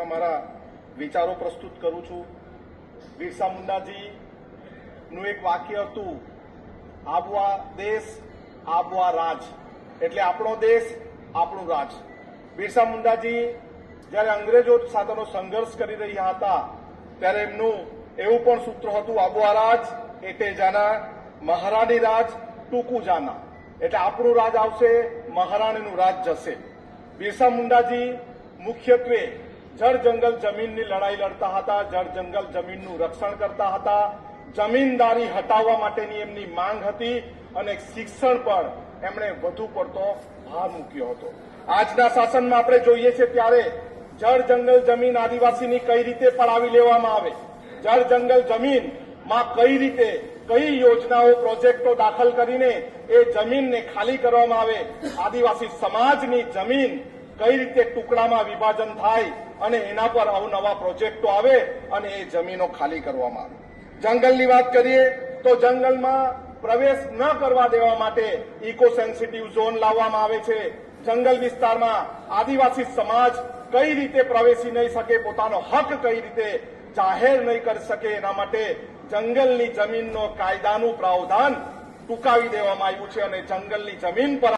વિષયમાં મારા વિચારો પ્રસ્તુત કરું છું। બિરસા મુંડાજીનું એક વાક્ય હતું, આબવા દેશ આબવા રાજ, એટલે આપણો દેશ આપણું રાજ। બિરસા મુંડાજી જ્યારે અંગ્રેજો સાથેનો સંઘર્ષ કરી રહ્યા હતા ત્યારે એમનું એવું પણ સૂત્ર હતું, આબવા રાજ એટલે જાના મહારાણી રાજ ટૂંકું જાના, એટલે આપણું રાજ આવશે, મહારાણીનું રાજ જશે। બિરસા મુંડાજી મુખ્યત્વે જળ જંગલ જમીનની લડાઈ લડતા હતા, જળ જંગલ જમીનનું રક્ષણ કરતા હતા, જમીનદારી હટાવવા માટેની એમની માંગ હતી અને શિક્ષણ પર એમણે વધુ પડતો ભાર મૂક્યો હતો। આજના શાસનમાં આપણે જોઈએ છીએ ત્યારે જળ જંગલ જમીન આદિવાસીની કઈ રીતે પડાવી લેવામાં આવે, જળ જંગલ જમીનમાં કઈ રીતે કઈ યોજનાઓ પ્રોજેક્ટો દાખલ કરીને એ જમીનને ખાલી કરવામાં આવે, આદિવાસી સમાજની જમીન કઈ રીતે ટુકડામાં વિભાજન થાય અને એના પર અવનવા પ્રોજેક્ટો આવે અને એ જમીનો ખાલી કરવામાં આવે। જંગલની વાત કરીએ તો જંગલમાં પ્રવેશ ન કરવા દેવા માટે ઇકો સેન્સિટિવ ઝોન લાવવામાં આવે છે। જંગલ વિસ્તારમાં આદિવાસી સમાજ કઈ રીતે પ્રવેશી નહીં શકે, પોતાનો હક કઈ રીતે જાહેર નહીં કરી શકે, એના માટે જંગલની જમીનનો કાયદાનું પ્રાવધાન ટૂંકાવી દેવામાં આવ્યું છે અને જંગલની જમીન પર